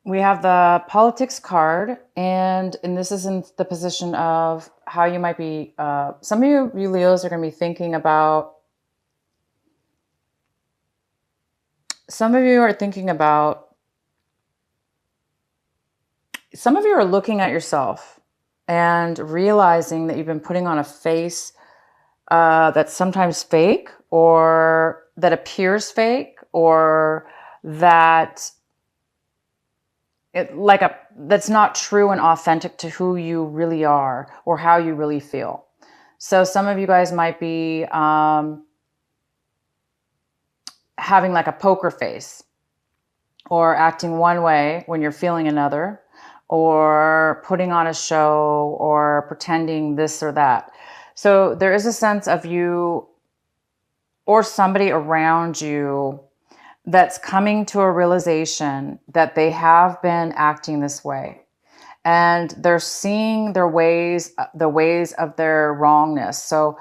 We have the politics card, and this is in the position of how you might be. Some of you Leos are going to be thinking about. Some of you are thinking about. Some of you are looking at yourself and realizing that you've been putting on a face that's sometimes fake, or that appears fake, or that that's not true and authentic to who you really are or how you really feel. So some of you guys might be having like a poker face, or acting one way when you're feeling another, or putting on a show, or pretending this or that. So there is a sense of you or somebody around you that's coming to a realization that they have been acting this way, and they're seeing the ways of their wrongness. So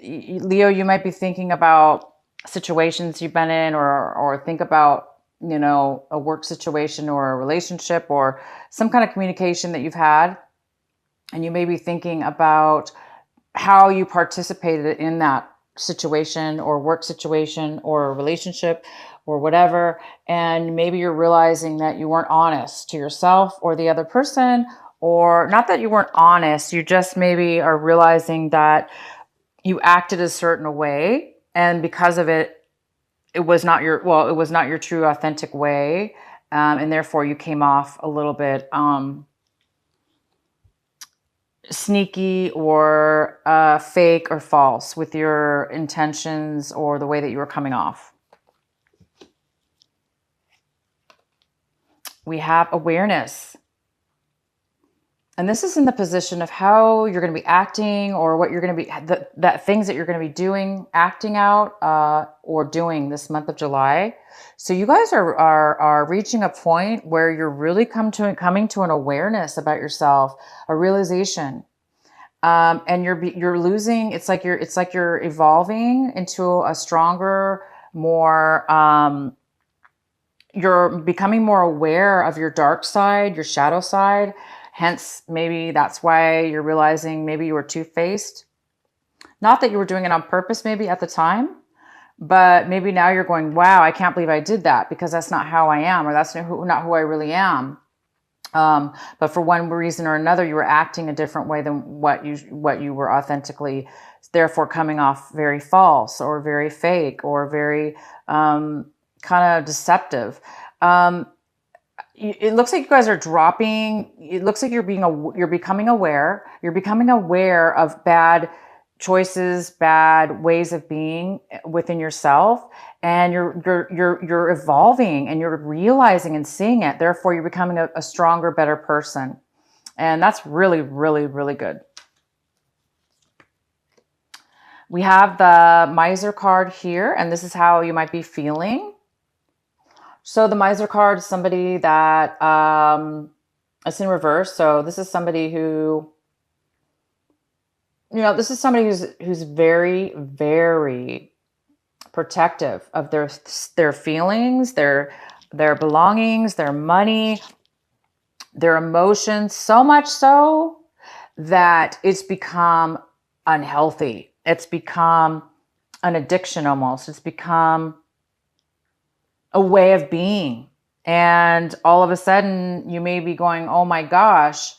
Leo, you might be thinking about situations you've been in, or think about, a work situation or a relationship or some kind of communication that you've had, and you may be thinking about how you participated in that situation or work situation or relationship or whatever. And maybe you're realizing that you weren't honest to yourself or the other person, or not that you weren't honest, you just maybe are realizing that you acted a certain way, and because of it, it was not your true authentic way. And therefore you came off a little bit sneaky, or fake or false with your intentions or the way that you were coming off. We have awareness. And this is in the position of how you're going to be acting, or what you're going to be, that things that you're going to be doing, acting out, or doing this month of July. So you guys are reaching a point where you're really coming to an awareness about yourself, a realization. And you're losing. It's like you're evolving into a stronger, more. You're becoming more aware of your dark side, your shadow side. Hence, maybe that's why you're realizing maybe you were two-faced. Not that you were doing it on purpose, maybe at the time, but maybe now you're going, "Wow, I can't believe I did that, because that's not how I am, or that's not who I really am." But for one reason or another, you were acting a different way than what you were authentically, therefore coming off very false or very fake or very kind of deceptive. It looks like you guys are dropping. It looks like you're becoming aware. You're becoming aware of bad choices, bad ways of being within yourself, and you're evolving, and you're realizing and seeing it. Therefore, you're becoming a stronger, better person, and that's really, really, really good. We have the Miser card here, and this is how you might be feeling. So the Miser card is somebody that it's in reverse. So this is somebody who, this is somebody who's very, very protective of their feelings, their belongings, their money, their emotions, so much so that it's become unhealthy. It's become an addiction almost. It's become a way of being. And all of a sudden you may be going, "Oh my gosh,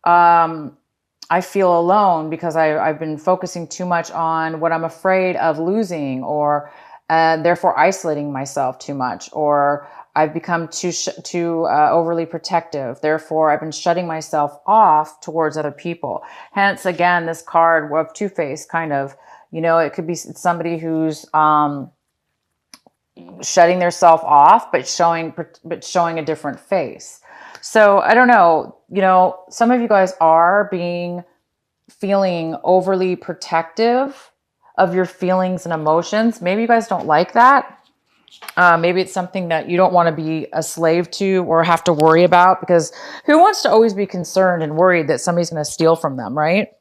I feel alone because I've been focusing too much on what I'm afraid of losing, or therefore isolating myself too much, or I've become too overly protective. Therefore, I've been shutting myself off towards other people." Hence, again, this card of two-faced kind of, it could be somebody who's shutting their self off, but showing a different face. So I don't know, some of you guys are feeling overly protective of your feelings and emotions. Maybe you guys don't like that. Maybe it's something that you don't want to be a slave to or have to worry about, because who wants to always be concerned and worried that somebody's going to steal from them, right?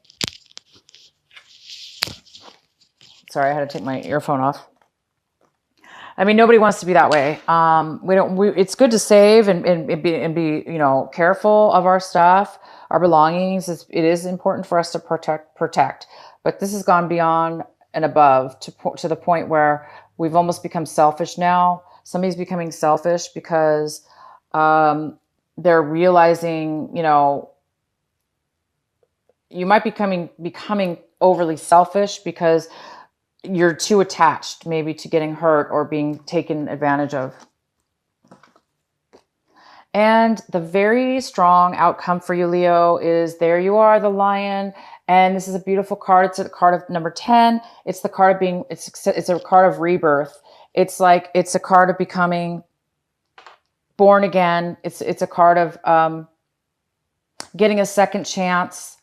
Sorry, I had to take my earphone off. I mean, nobody wants to be that way. It's good to save and be, careful of our stuff, our belongings. It is important for us to protect. But this has gone beyond and above to the point where we've almost become selfish now. Somebody's becoming selfish because they're realizing, you might becoming overly selfish because you're too attached maybe to getting hurt or being taken advantage of. And the very strong outcome for you, Leo, is there you are, the lion. And this is a beautiful card. It's a card of number 10. It's the card of it's a card of rebirth. It's a card of becoming born again. It's a card of getting a second chance,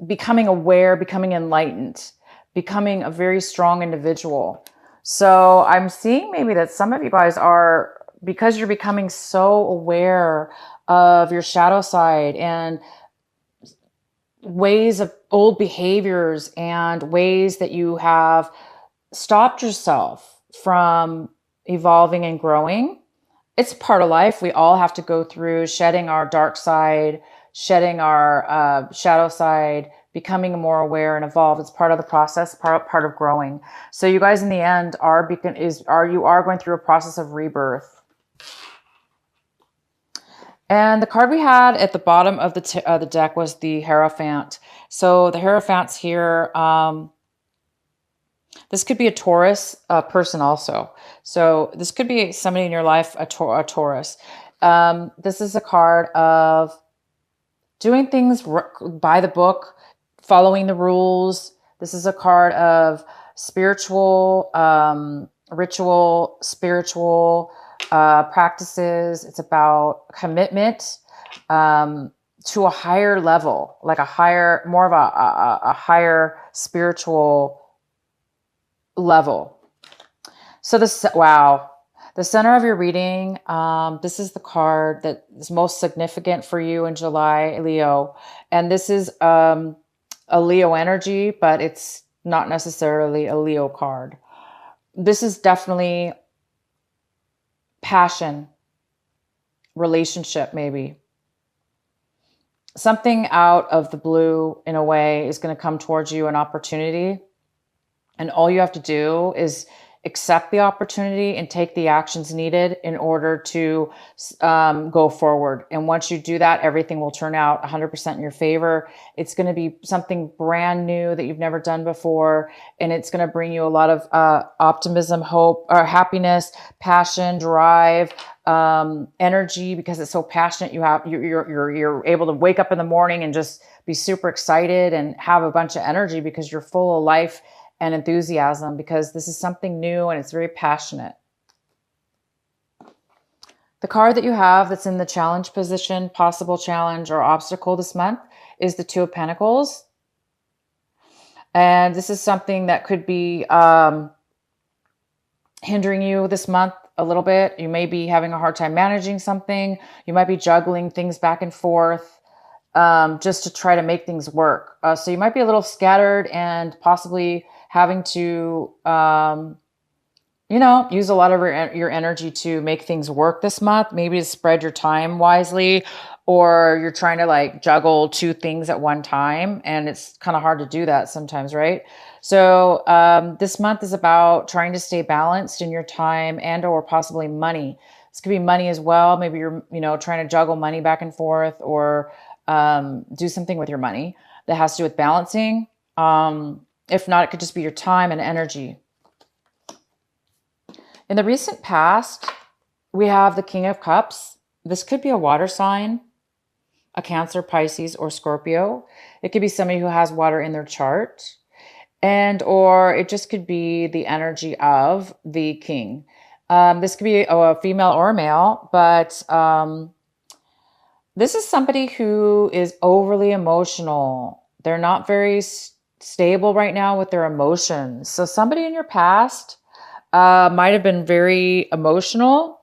becoming aware, becoming enlightened, becoming a very strong individual. So I'm seeing maybe that some of you guys are, because you're becoming so aware of your shadow side and ways of old behaviors and ways that you have stopped yourself from evolving and growing. It's part of life. We all have to go through shedding our dark side, shedding our shadow side, becoming more aware and evolved. It's part of the process, part of growing. So you guys in the end are going through a process of rebirth. And the card we had at the bottom of the deck was the Hierophant. So the Hierophant's here. This could be a Taurus person also. So this could be somebody in your life, a Taurus. This is a card of doing things by the book, following the rules. This is a card of spiritual, ritual, spiritual practices. It's about commitment to a higher level, like more of a higher spiritual level. So the center of your reading, this is the card that is most significant for you in July, Leo. And this is a Leo energy, but it's not necessarily a Leo card. This is definitely passion, relationship, maybe. Something out of the blue, in a way, is going to come towards you, an opportunity. And all you have to do is accept the opportunity and take the actions needed in order to go forward. And once you do that, everything will turn out 100% in your favor. It's going to be something brand new that you've never done before. And it's going to bring you a lot of optimism, hope, or happiness, passion, drive, energy, because it's so passionate. You're able to wake up in the morning and just be super excited and have a bunch of energy because you're full of life and enthusiasm, because this is something new and it's very passionate. The card that you have that's in the challenge position, possible challenge or obstacle this month, is the Two of Pentacles. And this is something that could be hindering you this month a little bit. You may be having a hard time managing something. You might be juggling things back and forth just to try to make things work. So you might be a little scattered and possibly having to, use a lot of your energy to make things work this month, maybe to spread your time wisely, or you're trying to juggle two things at one time. And it's kind of hard to do that sometimes, right? So this month is about trying to stay balanced in your time and or possibly money. This could be money as well. Maybe you're, trying to juggle money back and forth, or do something with your money that has to do with balancing. If not, it could just be your time and energy. In the recent past, we have the King of Cups. This could be a water sign, a Cancer, Pisces, or Scorpio. It could be somebody who has water in their chart, or it just could be the energy of the king. This could be a female or a male, but this is somebody who is overly emotional. They're not very stable right now with their emotions. So somebody in your past might have been very emotional,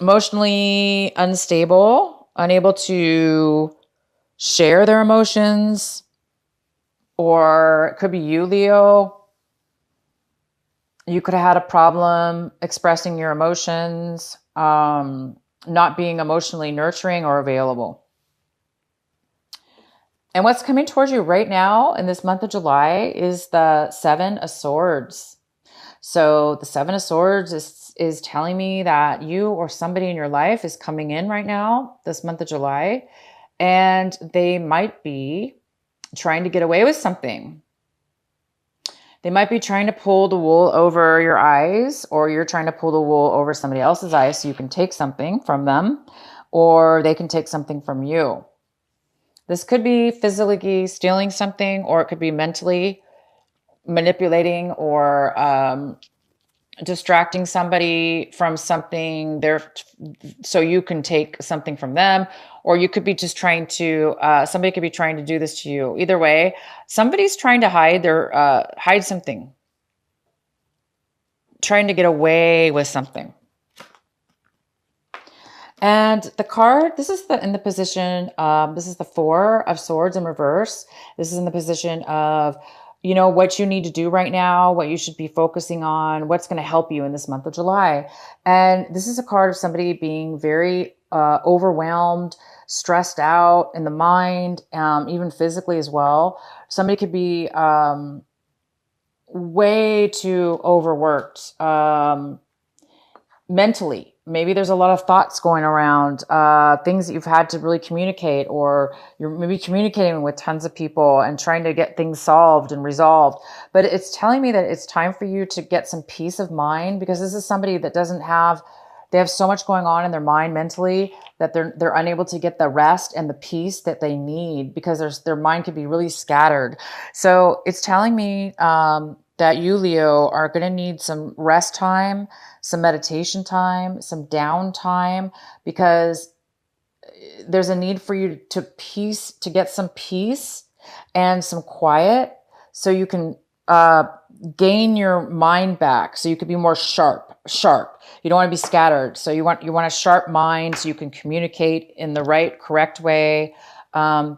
emotionally unstable, unable to share their emotions, Or it could be you, Leo. You could have had a problem expressing your emotions, not being emotionally nurturing or available. And what's coming towards you right now in this month of July is the Seven of Swords. So the Seven of Swords is telling me that you or somebody in your life is coming in right now, this month of July, and they might be trying to get away with something. They might be trying to pull the wool over your eyes, or you're trying to pull the wool over somebody else's eyes so you can take something from them, or they can take something from you. This could be physically stealing something, or it could be mentally manipulating or distracting somebody from something there so you can take something from them. Or you could be just trying to, somebody could be trying to do this to you. Either way, somebody's trying to hide something, trying to get away with something. And the card, this is in the position, this is the Four of Swords in reverse. This is in the position of, what you need to do right now, what you should be focusing on, what's going to help you in this month of July. And this is a card of somebody being very overwhelmed, stressed out in the mind, even physically as well. Somebody could be way too overworked mentally. Maybe there's a lot of thoughts going around, things that you've had to really communicate, or you're maybe communicating with tons of people and trying to get things solved and resolved. But it's telling me that it's time for you to get some peace of mind, because this is somebody that they have so much going on in their mind mentally that they're unable to get the rest and the peace that they need, because their mind could be really scattered. So it's telling me that you, Leo, are going to need some rest time, some meditation time, some downtime, because there's a need for you to get some peace and some quiet so you can gain your mind back, so you could be more sharp. You don't want to be scattered. So you want a sharp mind so you can communicate in the right, correct way.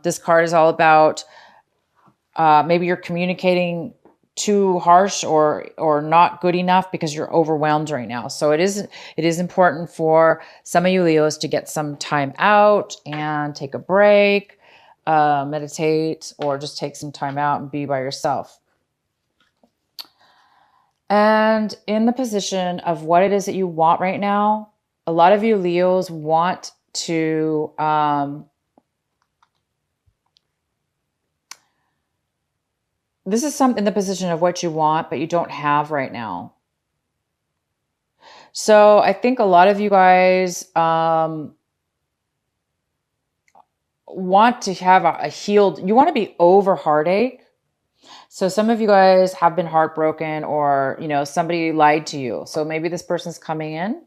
This card is all about maybe you're communicating too harsh or not good enough because you're overwhelmed right now. So it is important for some of you Leos to get some time out and take a break, meditate, or just take some time out and be by yourself. And in the position of what it is that you want right now, a lot of you Leos want to this is in the position of what you want, but you don't have right now. So I think a lot of you guys want to have a healed, you want to be over heartache. So some of you guys have been heartbroken, or, somebody lied to you. So maybe this person's coming in,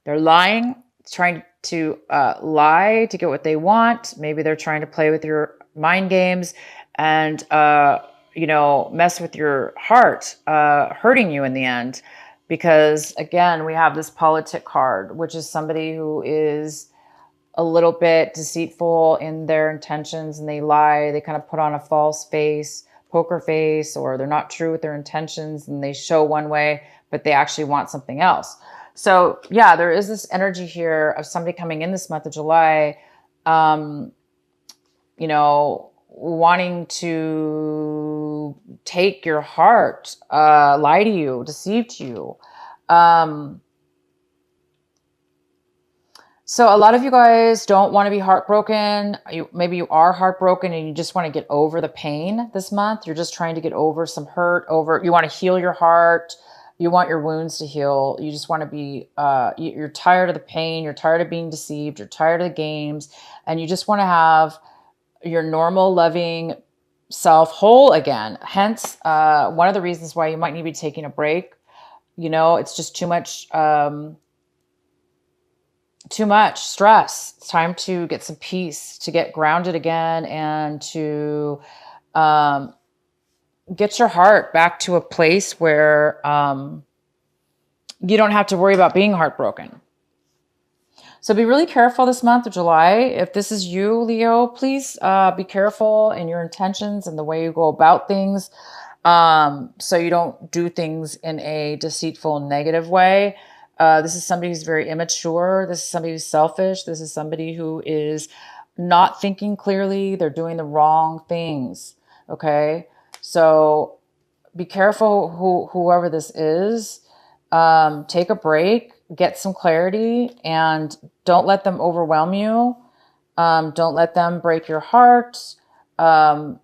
they're lying, trying to lie to get what they want. Maybe they're trying to play with your mind games and, mess with your heart, hurting you in the end. Because again, we have this politic card, which is somebody who is a little bit deceitful in their intentions, and they lie. They kind of put on a false face, poker face, or they're not true with their intentions and they show one way, but they actually want something else. So yeah, there is this energy here of somebody coming in this month of July, wanting to take your heart, lie to you, deceive you. So a lot of you guys don't want to be heartbroken. Maybe you are heartbroken and you just want to get over the pain this month. You're just trying to get over some hurt, you want to heal your heart. You want your wounds to heal. You just want to be, you're tired of the pain. You're tired of being deceived. You're tired of the games. And you just want to have your normal, loving self whole again. Hence, one of the reasons why you might need to be taking a break. It's just too much stress. It's time to get some peace, to get grounded again, and to get your heart back to a place where you don't have to worry about being heartbroken. So be really careful this month of July. If this is you, Leo, please be careful in your intentions and the way you go about things, so you don't do things in a deceitful, negative way. This is somebody who's very immature. This is somebody who's selfish. This is somebody who is not thinking clearly. They're doing the wrong things. Okay. So be careful whoever this is. Take a break, get some clarity, and don't let them overwhelm you. Don't let them break your heart. So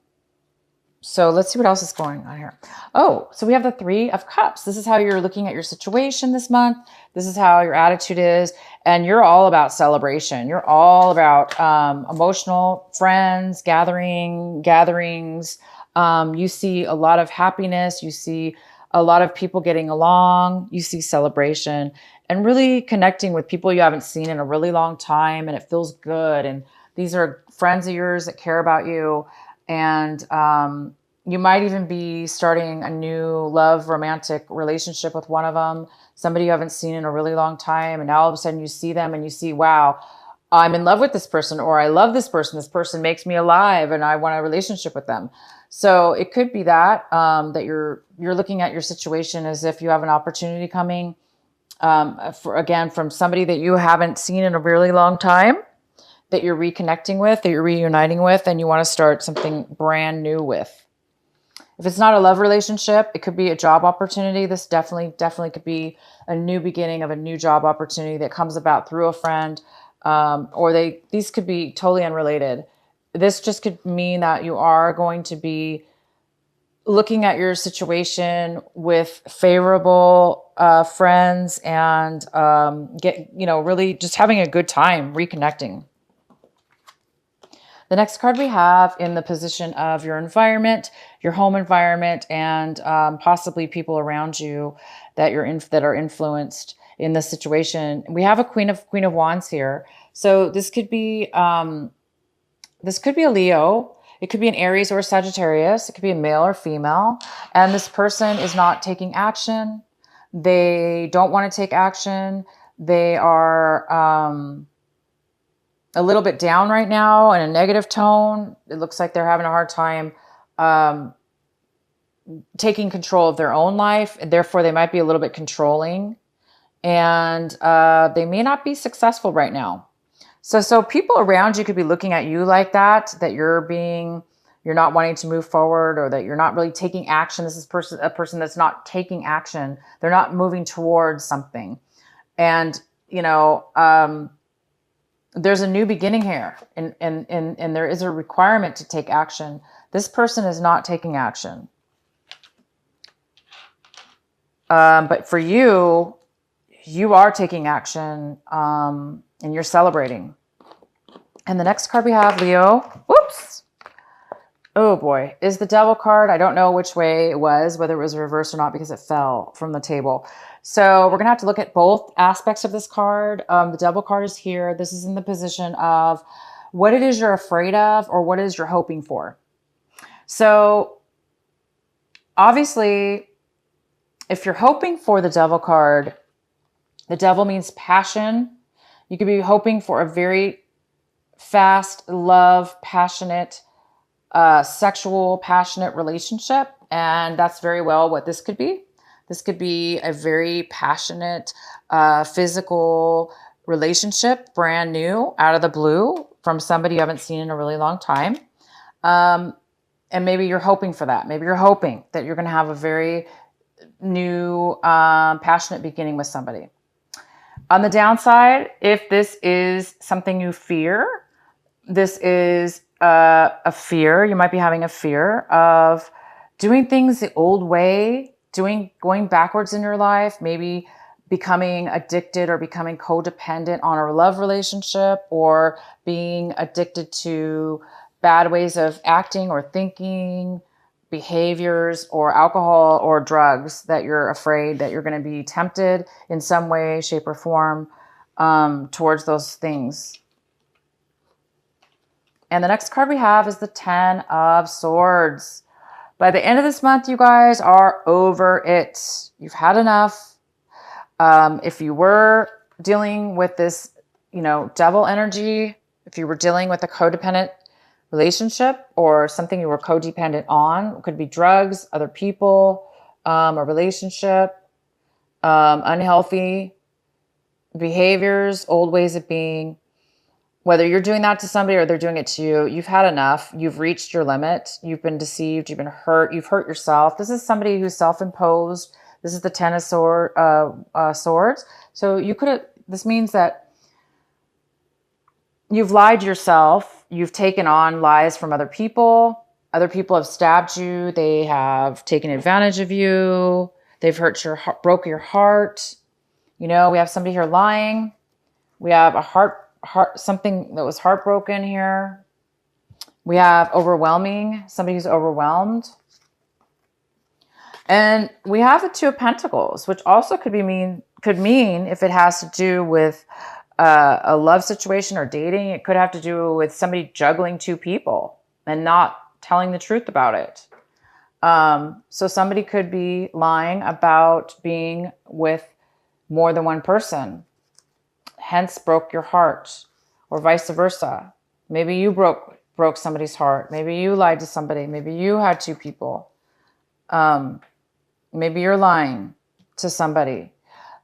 let's see what else is going on here. Oh, so we have the Three of Cups. This is how you're looking at your situation this month. This is how your attitude is. And you're all about celebration. You're all about emotional friends, gatherings. You see a lot of happiness. You see a lot of people getting along. You see celebration and really connecting with people you haven't seen in a really long time. And it feels good. And these are friends of yours that care about you. And you might even be starting a new love romantic relationship with one of them, somebody you haven't seen in a really long time. And now all of a sudden you see them and you see, wow, I'm in love with this person, or I love this person. This person makes me alive and I want a relationship with them. So it could be that, that you're looking at your situation as if you have an opportunity coming, from somebody that you haven't seen in a really long time, that you're reconnecting with, that you're reuniting with, and you want to start something brand new with. If it's not a love relationship, it could be a job opportunity. This definitely could be a new beginning of a new job opportunity that comes about through a friend, these could be totally unrelated. This just could mean that you are going to be looking at your situation with favorable friends and really just having a good time reconnecting. The next card we have in the position of your environment, your home environment, and possibly people around you that that are influenced in this situation. We have a Queen of Wands here, so this could be a Leo. It could be an Aries or a Sagittarius. It could be a male or female, and this person is not taking action. They don't want to take action. They are a little bit down right now in a negative tone. It looks like they're having a hard time taking control of their own life. And therefore, they might be a little bit controlling. And they may not be successful right now. So people around you could be looking at you like that you're not wanting to move forward, or that you're not really taking action. This is a person that's not taking action. They're not moving towards something. And, there's a new beginning here, and there is a requirement to take action. This person is not taking action. But for you, you are taking action, and you're celebrating. And the next card we have, Leo, whoops. Oh boy, is the Devil card. I don't know which way it was, whether it was reversed or not, because it fell from the table. So we're going to have to look at both aspects of this card. The Devil card is here. This is in the position of what it is you're afraid of, or what it is you're hoping for. So obviously, if you're hoping for the Devil card, the Devil means passion. You could be hoping for a very fast, love, passionate, sexual, passionate relationship. And that's very well what this could be. This could be a very passionate, physical relationship, brand new, out of the blue, from somebody you haven't seen in a really long time. And maybe you're hoping for that. Maybe you're hoping that you're going to have a very new, passionate beginning with somebody. On the downside, if this is something you fear, this is a fear. You might be having a fear of doing things the old way, going backwards in your life, maybe becoming addicted or becoming codependent on a love relationship, or being addicted to bad ways of acting or thinking, behaviors, or alcohol or drugs, that you're afraid that you're going to be tempted in some way, shape, or form towards those things. And the next card we have is the Ten of Swords. By the end of this month, you guys are over it. You've had enough. If you were dealing with this devil energy, if you were dealing with a codependent relationship or something you were codependent on, it could be drugs, other people, a relationship, unhealthy behaviors, old ways of being. Whether you're doing that to somebody or they're doing it to you, you've had enough. You've reached your limit. You've been deceived. You've been hurt. You've hurt yourself. This is somebody who's self-imposed. This is the Ten of Swords. So this means that you've lied to yourself. You've taken on lies from other people. Other people have stabbed you. They have taken advantage of you. They've hurt your heart, broke your heart. We have somebody here lying. We have something that was heartbroken here. We have overwhelming, somebody who's overwhelmed. And we have the Two of Pentacles, which also could mean if it has to do with a love situation or dating, it could have to do with somebody juggling two people and not telling the truth about it. So somebody could be lying about being with more than one person, hence broke your heart, or vice versa. Maybe you broke somebody's heart. Maybe you lied to somebody. Maybe you had two people. Maybe you're lying to somebody.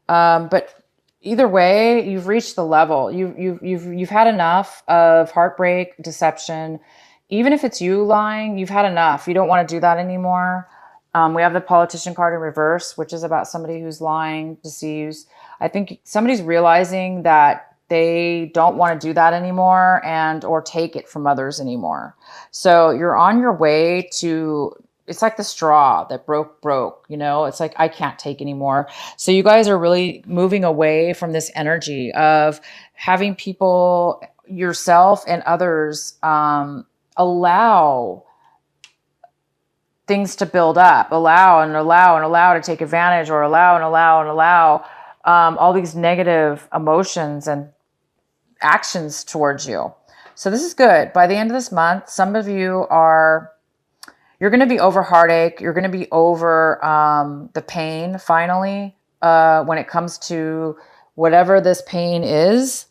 But either way, you've reached the level. You've had enough of heartbreak, deception. Even if it's you lying, you've had enough. You don't want to do that anymore. We have the Politician card in reverse, which is about somebody who's lying, deceives. I think somebody's realizing that they don't want to do that anymore or take it from others anymore. So you're on your way to, it's like the straw that broke. It's like, I can't take anymore. So you guys are really moving away from this energy of having people, yourself and others, allow things to build up, allow to take advantage, or allow all these negative emotions and actions towards you. So this is good. By the end of this month, some of you you're going to be over heartache. You're going to be over the pain finally when it comes to whatever this pain is.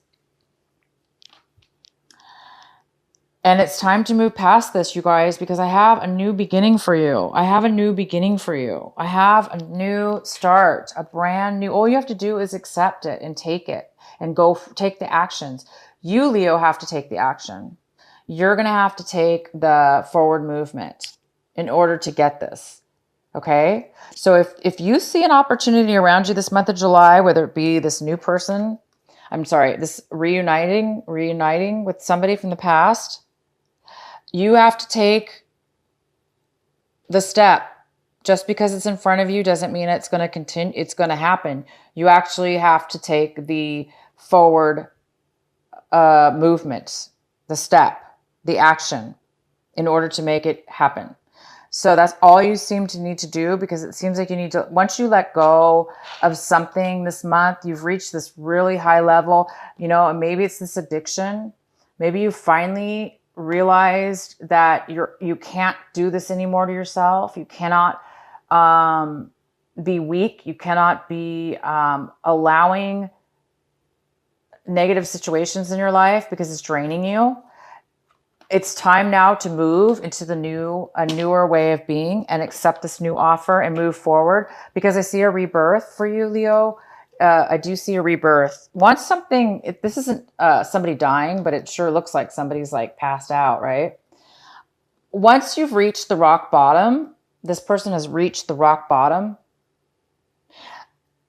And it's time to move past this, you guys, because I have a new beginning for you. I have a new start, a brand new. All you have to do is accept it and take it and go take the actions. You, Leo, have to take the action. You're going to have to take the forward movement in order to get this. Okay? So if you see an opportunity around you this month of July, whether it be this new person, this reuniting with somebody from the past, you have to take the step. Just because it's in front of you doesn't mean it's going to continue. It's going to happen. You actually have to take the forward movement, the step, the action in order to make it happen. So that's all you seem to need to do, because it seems like you need to, once you let go of something this month, you've reached this really high level, and maybe it's this addiction. Maybe you finally realized that you can't do this anymore to yourself. You cannot be weak. You cannot be allowing negative situations in your life because it's draining you. It's time now to move into a newer way of being and accept this new offer and move forward, because I see a rebirth for you, Leo. I do see a rebirth. This isn't somebody dying, but it sure looks like somebody's like passed out, right? Once you've reached the rock bottom, this person has reached the rock bottom.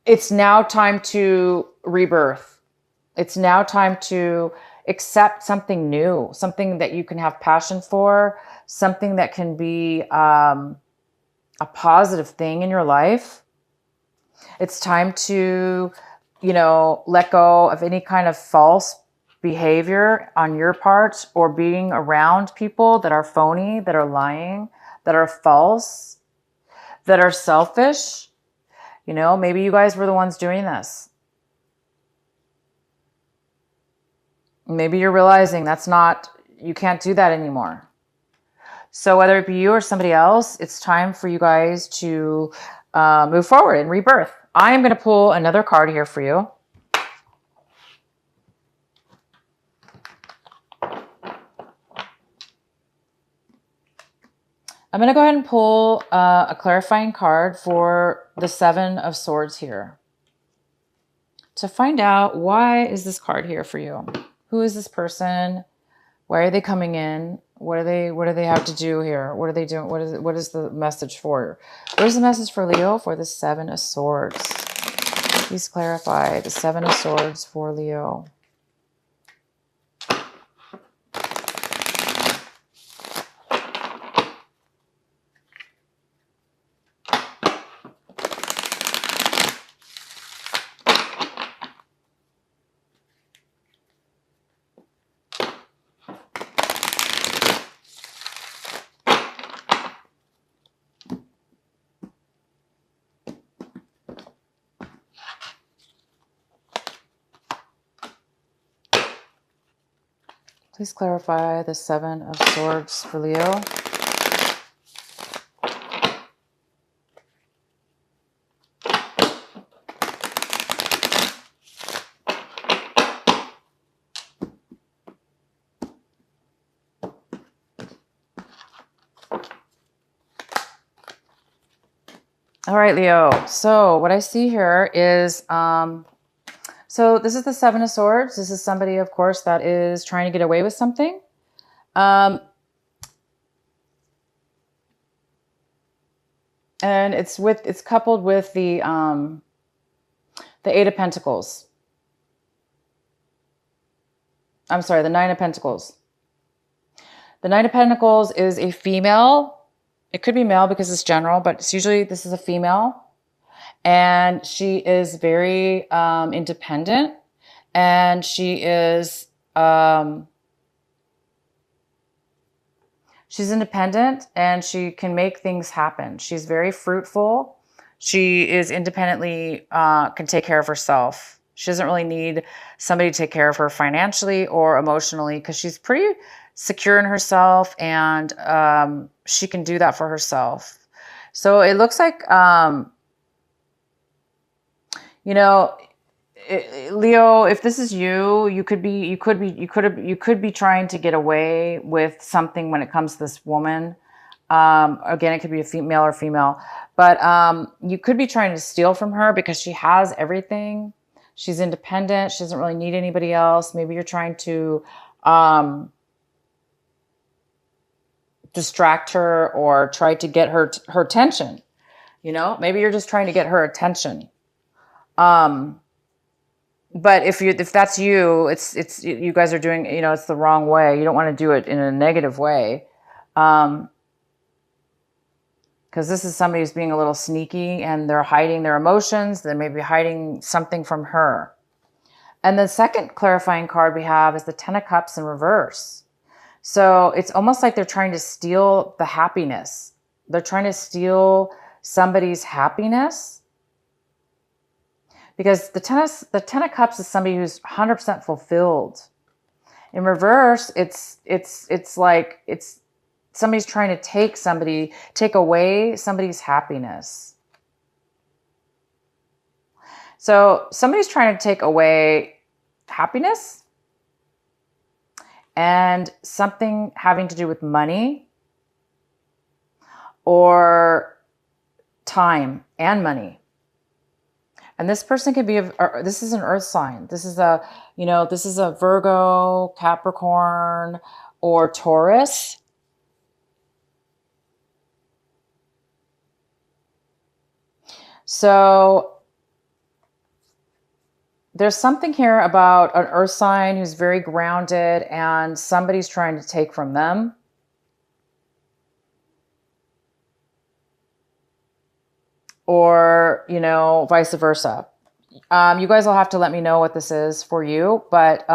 It's now time to rebirth. It's now time to accept something new, something that you can have passion for, something that can be a positive thing in your life. It's time to, let go of any kind of false behavior on your part, or being around people that are phony, that are lying, that are false, that are selfish. Maybe you guys were the ones doing this. Maybe you're realizing you can't do that anymore. So whether it be you or somebody else, it's time for you guys to move forward and rebirth. I am going to pull another card here for you. I'm going to go ahead and pull a clarifying card for the Seven of Swords here to find out, why is this card here for you? Who is this person? Why are they coming in? What do they have to do here? What are they doing? What is the message for? What is the message for Leo for the Seven of Swords? Please clarify the Seven of Swords for Leo. Please clarify the Seven of Swords for Leo. All right, Leo. So what I see here is, so this is the Seven of Swords. This is somebody, of course, that is trying to get away with something. And it's coupled with the Eight of Pentacles. I'm sorry, the Nine of Pentacles. The Nine of Pentacles is a female. It could be male because it's general, but it's usually, this is a female. And she is very independent. And she is, she's independent and she can make things happen. She's very fruitful. She is independently, can take care of herself. She doesn't really need somebody to take care of her financially or emotionally because she's pretty secure in herself, and she can do that for herself. So it looks like, you know, Leo, if this is you, you could be trying to get away with something when it comes to this woman. Again, it could be a male or female, but you could be trying to steal from her because she has everything. She's independent. She doesn't really need anybody else. Maybe you're trying to distract her or try to get her attention. You know, maybe you're just trying to get her attention. But if that's you, it's you guys are doing, you know, it's the wrong way. You don't want to do it in a negative way. Because this is somebody who's being a little sneaky and they're hiding their emotions. They may be hiding something from her. And the second clarifying card we have is the Ten of Cups in reverse. So it's almost like they're trying to steal the happiness. They're trying to steal somebody's happiness. Because the Ten of Cups is somebody who's 100% fulfilled. In reverse, it's like somebody's trying to take away somebody's happiness. So somebody's trying to take away happiness and something having to do with money or time and money. And this person could be, this is an earth sign. This is a, you know, this is a Virgo, Capricorn, or Taurus. So there's something here about an earth sign who's very grounded and somebody's trying to take from them. Or, you know, vice versa. You guys will have to let me know what this is for you, but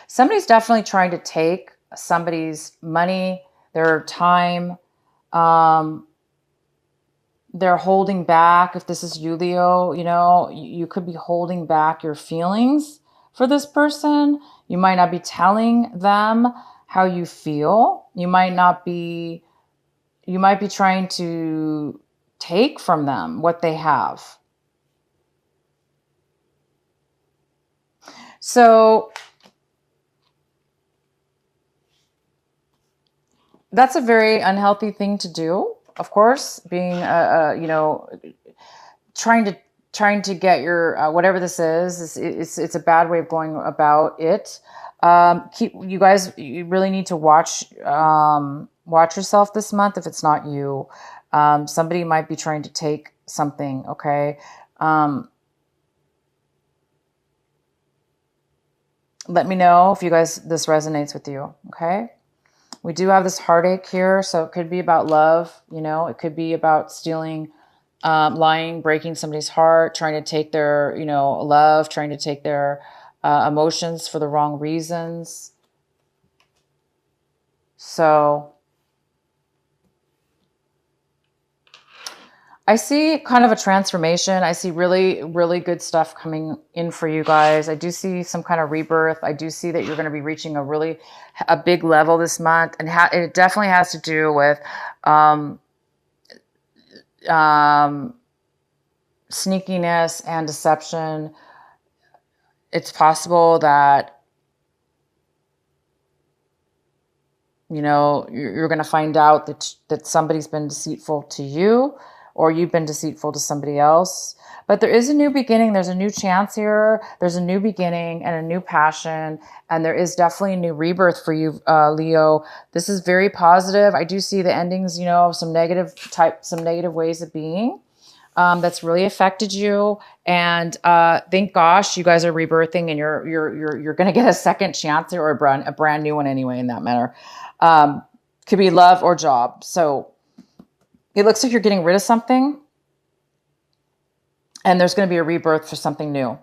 somebody's definitely trying to take somebody's money, their time. They're holding back. If this is you, Leo, you know, you could be holding back your feelings for this person. You might not be telling them how you feel. You might be trying to take from them what they have. So that's a very unhealthy thing to do. Of course, being you know, trying to get your whatever this is it's a bad way of going about it. Keep you guys, you really need to watch yourself this month. If it's not you, somebody might be trying to take something. Okay. Let me know if you guys, this resonates with you. Okay. We do have this heartache here, so it could be about love. You know, it could be about stealing, lying, breaking somebody's heart, trying to take their, you know, love, trying to take their emotions for the wrong reasons. So I see kind of a transformation. I see really, really good stuff coming in for you guys. I do see some kind of rebirth. I do see that you're going to be reaching a big level this month. And it definitely has to do with sneakiness and deception. It's possible that, you know, you're going to find out that somebody's been deceitful to you, or you've been deceitful to somebody else. But there is a new beginning. There's a new chance here. There's a new beginning and a new passion. And there is definitely a new rebirth for you, Leo. This is very positive. I do see the endings, you know, of some negative ways of being. That's really affected you. And thank gosh you guys are rebirthing, and you're going to get a second chance here, or a brand new one anyway, in that matter. Could be love or job. So it looks like you're getting rid of something, and there's going to be a rebirth for something new.